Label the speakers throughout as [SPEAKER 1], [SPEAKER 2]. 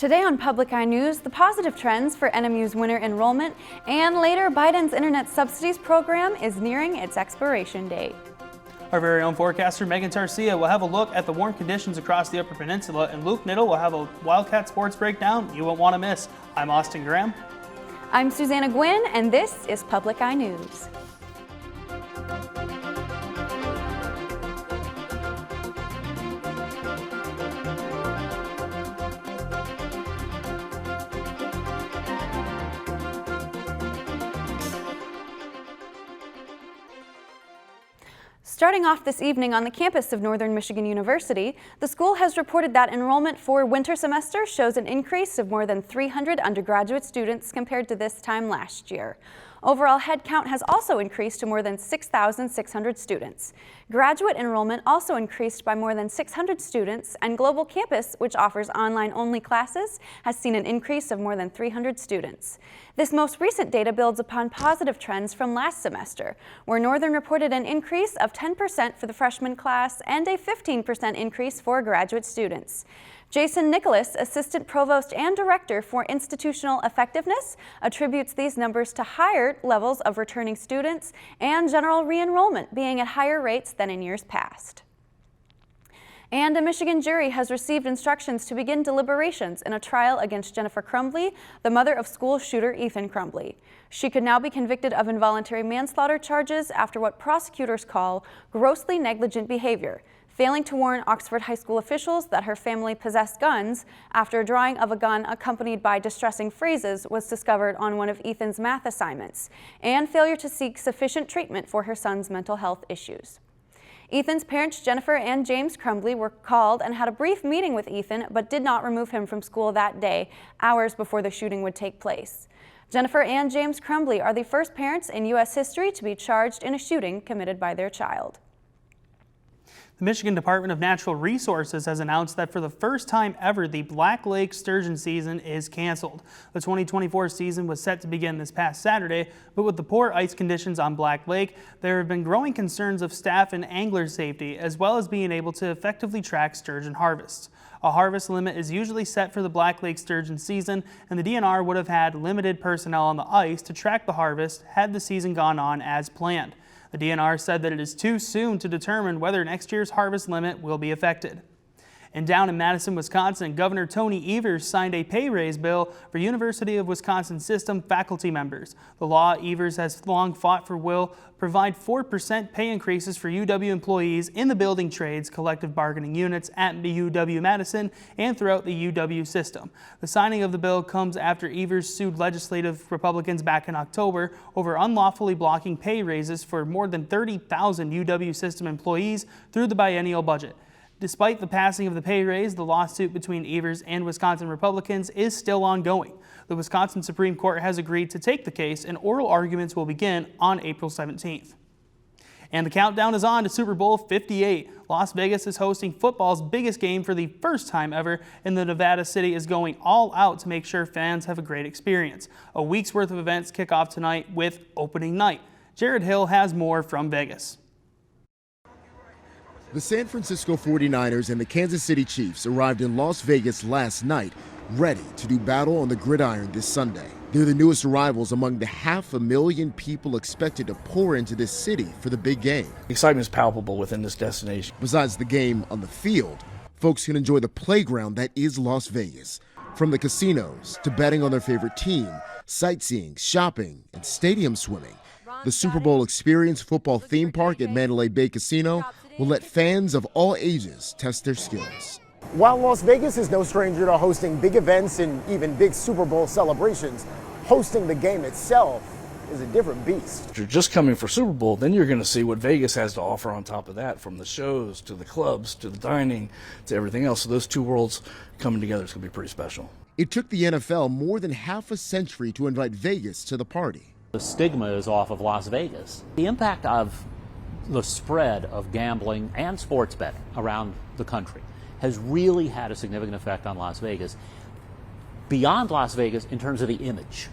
[SPEAKER 1] Today on Public Eye News, the positive trends for NMU's winter enrollment, and later Biden's internet subsidies program is nearing its expiration date.
[SPEAKER 2] Our very own forecaster Megan Tarcia will have a look at the warm conditions across the Upper Peninsula, and Luke Niddle will have a Wildcat sports breakdown you won't want to miss. I'm Austin Graham.
[SPEAKER 1] I'm Susanna Gwynn, and this is Public Eye News. Starting off this evening on the campus of Northern Michigan University, the school has reported that enrollment for winter semester shows an increase of more than 300 undergraduate students compared to this time last year. Overall headcount has also increased to more than 6,600 students. Graduate enrollment also increased by more than 600 students, and Global Campus, which offers online-only classes, has seen an increase of more than 300 students. This most recent data builds upon positive trends from last semester, where Northern reported an increase of 10% for the freshman class and a 15% increase for graduate students. Jason Nicholas, Assistant Provost and Director for Institutional Effectiveness, attributes these numbers to higher levels of returning students and general re-enrollment being at higher rates than in years past. And a Michigan jury has received instructions to begin deliberations in a trial against Jennifer Crumbley, the mother of school shooter Ethan Crumbley. She could now be convicted of involuntary manslaughter charges after what prosecutors call grossly negligent behavior, failing to warn Oxford High School officials that her family possessed guns after a drawing of a gun accompanied by distressing phrases was discovered on one of Ethan's math assignments, and failure to seek sufficient treatment for her son's mental health issues. Ethan's parents, Jennifer and James Crumbley, were called and had a brief meeting with Ethan, but did not remove him from school that day, hours before the shooting would take place. Jennifer and James Crumbley are the first parents in U.S. history to be charged in a shooting committed by their child.
[SPEAKER 2] The Michigan Department of Natural Resources has announced that for the first time ever, the Black Lake sturgeon season is canceled. The 2024 season was set to begin this past Saturday, but with the poor ice conditions on Black Lake, there have been growing concerns of staff and angler safety, as well as being able to effectively track sturgeon harvests. A harvest limit is usually set for the Black Lake sturgeon season, and the DNR would have had limited personnel on the ice to track the harvest had the season gone on as planned. The DNR said that it is too soon to determine whether next year's harvest limit will be affected. And down in Madison, Wisconsin, Governor Tony Evers signed a pay raise bill for University of Wisconsin system faculty members. The law Evers has long fought for will provide 4% pay increases for UW employees in the building trades collective bargaining units at UW-Madison and throughout the UW system. The signing of the bill comes after Evers sued legislative Republicans back in October over unlawfully blocking pay raises for more than 30,000 UW system employees through the biennial budget. Despite the passing of the pay raise, the lawsuit between Evers and Wisconsin Republicans is still ongoing. The Wisconsin Supreme Court has agreed to take the case, and oral arguments will begin on April 17th. And the countdown is on to Super Bowl 58. Las Vegas is hosting football's biggest game for the first time ever, and the Nevada City is going all out to make sure fans have a great experience. A week's worth of events kick off tonight with opening night. Jared Hill has more from Vegas.
[SPEAKER 3] The San Francisco 49ers and the Kansas City Chiefs arrived in Las Vegas last night, ready to do battle on the gridiron this Sunday. They're the newest arrivals among the 500,000 people expected to pour into this city for the big game.
[SPEAKER 4] Excitement is palpable within this destination.
[SPEAKER 3] Besides the game on the field, folks can enjoy the playground that is Las Vegas. From the casinos to betting on their favorite team, sightseeing, shopping, and stadium swimming, the Super Bowl Experience football theme park at Mandalay Bay Casino will let fans of all ages test their skills.
[SPEAKER 5] While Las Vegas is no stranger to hosting big events and even big Super Bowl celebrations, hosting the game itself is a different beast.
[SPEAKER 4] If you're just coming for Super Bowl, then you're going to see what Vegas has to offer on top of that, from the shows to the clubs to the dining to everything else. So those two worlds coming together is going to be pretty special.
[SPEAKER 3] It took the NFL more than half a century to invite Vegas to the party.
[SPEAKER 6] The stigma is off of Las Vegas. The impact of the spread of gambling and sports betting around the country has really had a significant effect on Las Vegas. Beyond Las Vegas, in terms of the image,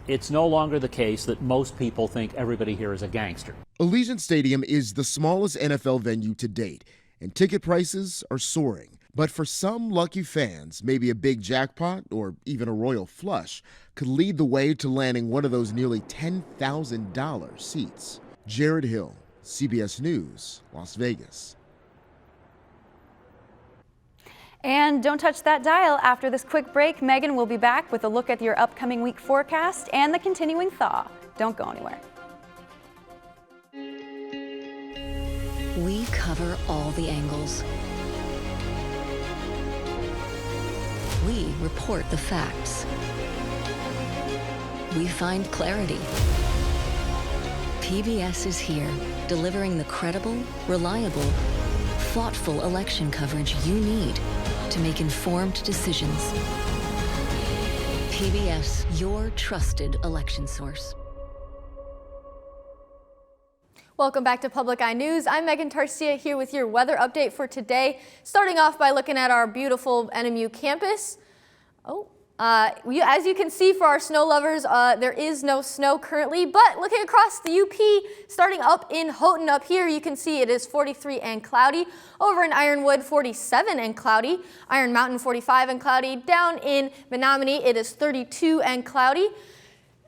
[SPEAKER 6] it's no longer the case that most people think everybody here is a gangster.
[SPEAKER 3] Allegiant Stadium is the smallest NFL venue to date, and ticket prices are soaring. But for some lucky fans, maybe a big jackpot or even a royal flush could lead the way to landing one of those nearly $10,000 seats. Jared Hill, CBS News, Las Vegas.
[SPEAKER 1] And don't touch that dial. After this quick break, Megan will be back with a look at your upcoming week forecast and the continuing thaw. Don't go anywhere.
[SPEAKER 7] We cover all the angles. We report the facts. We find clarity. PBS is here, delivering the credible, reliable, thoughtful election coverage you need to make informed decisions. PBS, your trusted election source.
[SPEAKER 8] Welcome back to Public Eye News. I'm Megan Tarcia here with your weather update for today. Starting off by looking at our beautiful NMU campus. As you can see, for our snow lovers, there is no snow currently, but looking across the UP, starting up in Houghton up here, you can see it is 43 and cloudy. Over in Ironwood, 47 and cloudy. Iron Mountain, 45 and cloudy. Down in Menominee, it is 32 and cloudy.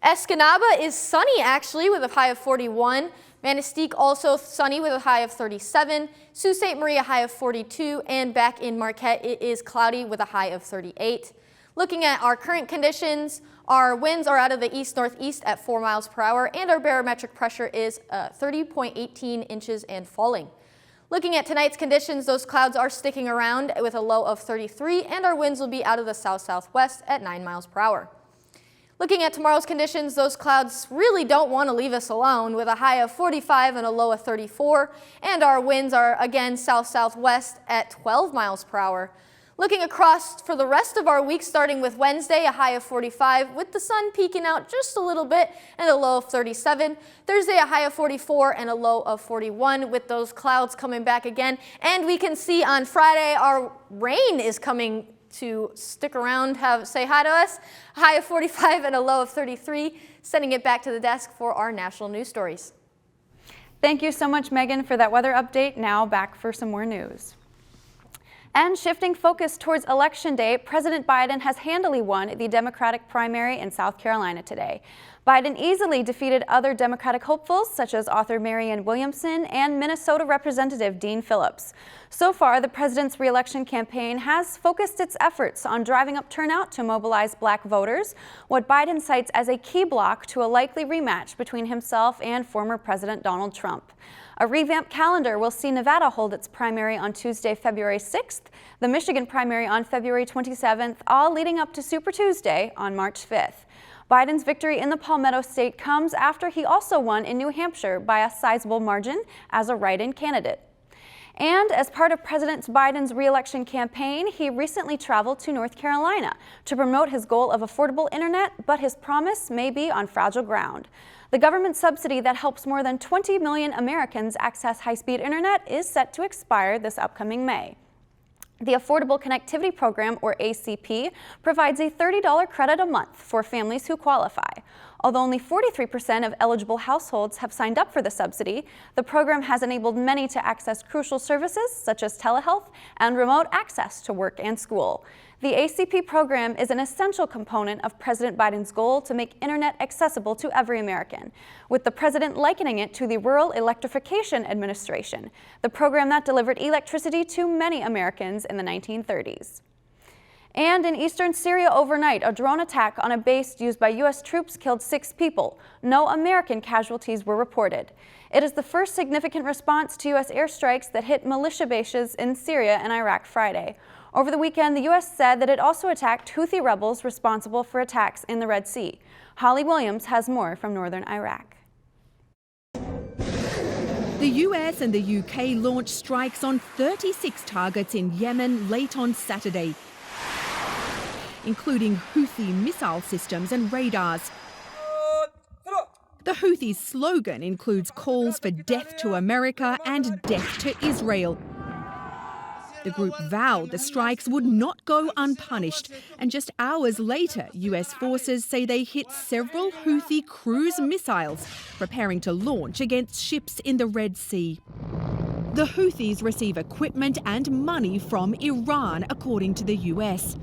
[SPEAKER 8] Escanaba is sunny, actually, with a high of 41. Manistique also sunny with a high of 37. Sault Ste. Marie, a high of 42. And back in Marquette, it is cloudy with a high of 38. Looking at our current conditions, our winds are out of the east-northeast at 4 miles per hour, and our barometric pressure is 30.18 inches and falling. Looking at tonight's conditions, those clouds are sticking around with a low of 33, and our winds will be out of the south-southwest at 9 miles per hour. Looking at tomorrow's conditions, those clouds really don't want to leave us alone, with a high of 45 and a low of 34, and our winds are again south-southwest at 12 miles per hour. Looking across for the rest of our week, starting with Wednesday, a high of 45, with the sun peeking out just a little bit and a low of 37. Thursday, a high of 44 and a low of 41, with those clouds coming back again. And we can see on Friday, our rain is coming to stick around, say hi to us. A high of 45 and a low of 33, sending it back to the desk for our national news stories.
[SPEAKER 1] Thank you so much, Megan, for that weather update. Now back for some more news. And shifting focus towards Election Day, President Biden has handily won the Democratic primary in South Carolina today. Biden easily defeated other Democratic hopefuls such as author Marianne Williamson and Minnesota Representative Dean Phillips. So far, the president's re-election campaign has focused its efforts on driving up turnout to mobilize black voters, what Biden cites as a key block to a likely rematch between himself and former President Donald Trump. A revamped calendar will see Nevada hold its primary on Tuesday, February 6th, the Michigan primary on February 27th, all leading up to Super Tuesday on March 5th. Biden's victory in the Palmetto State comes after he also won in New Hampshire by a sizable margin as a write-in candidate. And as part of President Biden's re-election campaign, he recently traveled to North Carolina to promote his goal of affordable internet, but his promise may be on fragile ground. The government subsidy that helps more than 20 million Americans access high-speed internet is set to expire this upcoming May. The Affordable Connectivity Program, or ACP, provides a $30 credit a month for families who qualify. Although only 43% of eligible households have signed up for the subsidy, the program has enabled many to access crucial services such as telehealth and remote access to work and school. The ACP program is an essential component of President Biden's goal to make internet accessible to every American, with the president likening it to the Rural Electrification Administration, the program that delivered electricity to many Americans in the 1930s. And in eastern Syria overnight, a drone attack on a base used by U.S. troops killed 6 people. No American casualties were reported. It is the first significant response to U.S. airstrikes that hit militia bases in Syria and Iraq Friday. Over the weekend, the U.S. said that it also attacked Houthi rebels responsible for attacks in the Red Sea. Holly Williams has more from northern Iraq.
[SPEAKER 9] The US and the UK launched strikes on 36 targets in Yemen late on Saturday, including Houthi missile systems and radars. The Houthis' slogan includes calls for death to America and death to Israel. The group vowed the strikes would not go unpunished, and just hours later, US forces say they hit several Houthi cruise missiles, preparing to launch against ships in the Red Sea. The Houthis receive equipment and money from Iran, according to the US.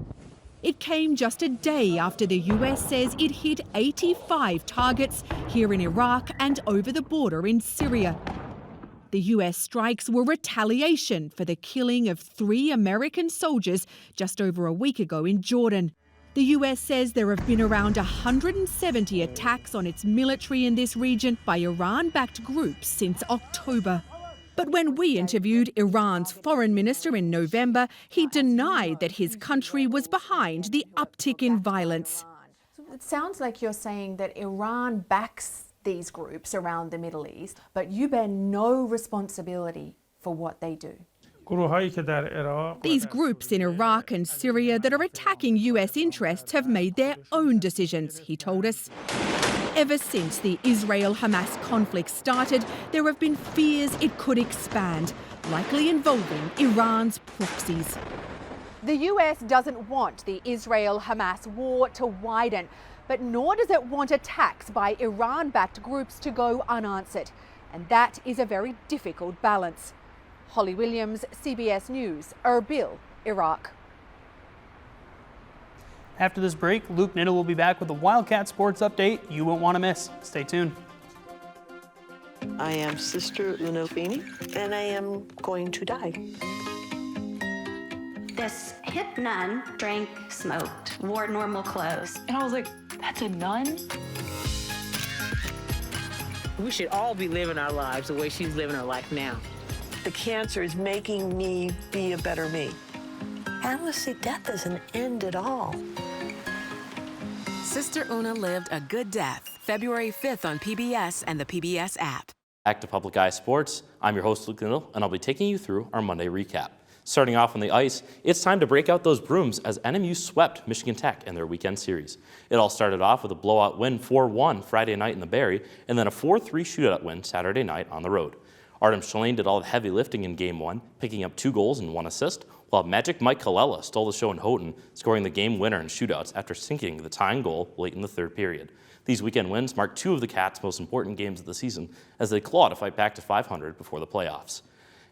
[SPEAKER 9] It came just a day after the US says it hit 85 targets here in Iraq and over the border in Syria. The US strikes were retaliation for the killing of 3 American soldiers just over a week ago in Jordan. The US says there have been around 170 attacks on its military in this region by Iran-backed groups since October. But when we interviewed Iran's foreign minister in November, he denied that his country was behind the uptick in violence.
[SPEAKER 10] It sounds like you're saying that Iran backs these groups around the Middle East, but you bear no responsibility for what they do.
[SPEAKER 9] These groups in Iraq and Syria that are attacking US interests have made their own decisions, he told us. Ever since the Israel-Hamas conflict started, there have been fears it could expand, likely involving Iran's proxies.
[SPEAKER 11] The US doesn't want the Israel-Hamas war to widen, but nor does it want attacks by Iran-backed groups to go unanswered. And that is a very difficult balance. Holly Williams, CBS News, Erbil, Iraq.
[SPEAKER 2] After this break, Luke Niddle will be back with a Wildcat Sports update you won't want to miss. Stay tuned.
[SPEAKER 12] I am Sister Lunofini, and I am going to die.
[SPEAKER 13] This hip nun drank, smoked, wore normal clothes.
[SPEAKER 14] And I was like, that's a nun?
[SPEAKER 15] We should all be living our lives the way she's living her life now.
[SPEAKER 12] The cancer is making me be a better me. Honestly, death doesn't end at all.
[SPEAKER 16] Sister Una lived a good death. February 5th on PBS and the PBS app.
[SPEAKER 17] Back to Public Eye Sports. I'm your host, Luke Niddle, and I'll be taking you through our Monday recap. Starting off on the ice, it's time to break out those brooms as NMU swept Michigan Tech in their weekend series. It all started off with a blowout win 4-1 Friday night in the Barry, and then a 4-3 shootout win Saturday night on the road. Artem Shalane did all the heavy lifting in Game 1, picking up 2 goals and 1 assist, while Magic Mike Colella stole the show in Houghton, scoring the game winner in shootouts after sinking the tying goal late in the third period. These weekend wins mark 2 of the Cats' most important games of the season as they claw to fight back to 500 before the playoffs.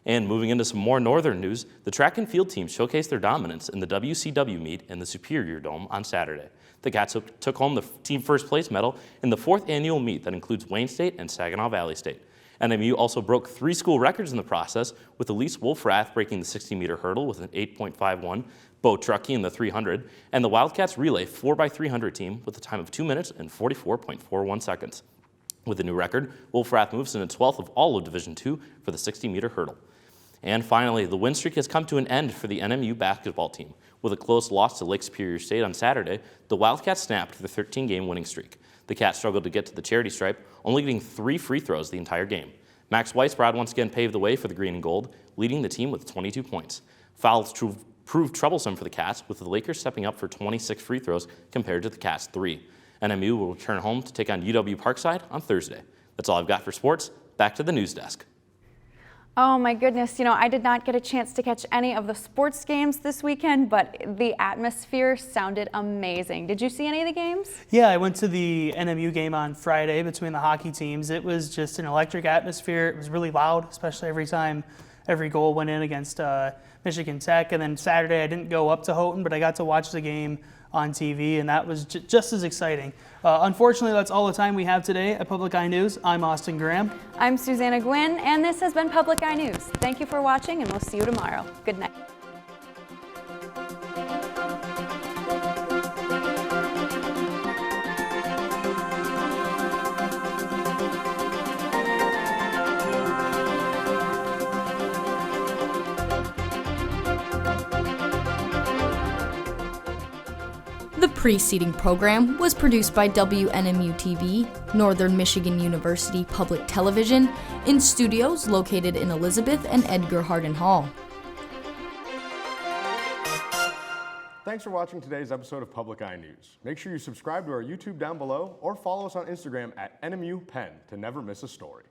[SPEAKER 17] And moving into some more northern news, the track and field team showcased their dominance in the WCW meet in the Superior Dome on Saturday. The Cats took home the team first place medal in the 4th annual meet that includes Wayne State and Saginaw Valley State. NMU also broke 3 school records in the process, with Elise Wolfrath breaking the 60-meter hurdle with an 8.51, Bo Truckee in the 300, and the Wildcats relay 4x300 team with a time of 2 minutes and 44.41 seconds. With the new record, Wolfrath moves into 12th of all of Division II for the 60-meter hurdle. And finally, the win streak has come to an end for the NMU basketball team. With a close loss to Lake Superior State on Saturday, the Wildcats snapped their 13-game winning streak. The Cats struggled to get to the charity stripe, only getting 3 free throws the entire game. Max Weisbrod once again paved the way for the green and gold, leading the team with 22 points. Fouls proved troublesome for the Cats, with the Lakers stepping up for 26 free throws compared to the Cats' 3. NMU will return home to take on UW Parkside on Thursday. That's all I've got for sports. Back to the news desk.
[SPEAKER 1] Oh my goodness, you know, I did not get a chance to catch any of the sports games this weekend, but the atmosphere sounded amazing. Did you see any of the games?
[SPEAKER 2] Yeah, I went to the NMU game on Friday between the hockey teams. It was just an electric atmosphere. It was really loud, especially every goal went in against Michigan Tech. And then Saturday I didn't go up to Houghton, but I got to watch the game on TV, and that was just as exciting. Unfortunately, that's all the time we have today at Public Eye News. I'm Austin Graham.
[SPEAKER 1] I'm Susanna Gwynn, and this has been Public Eye News. Thank you for watching, and we'll see you tomorrow. Good night.
[SPEAKER 8] The preceding program was produced by WNMU-TV, Northern Michigan University Public Television, in studios located in Elizabeth and Edgar Hardin Hall.
[SPEAKER 18] Thanks for watching today's episode of Public Eye News. Make sure you subscribe to our YouTube down below or follow us on Instagram at NMU Penn to never miss a story.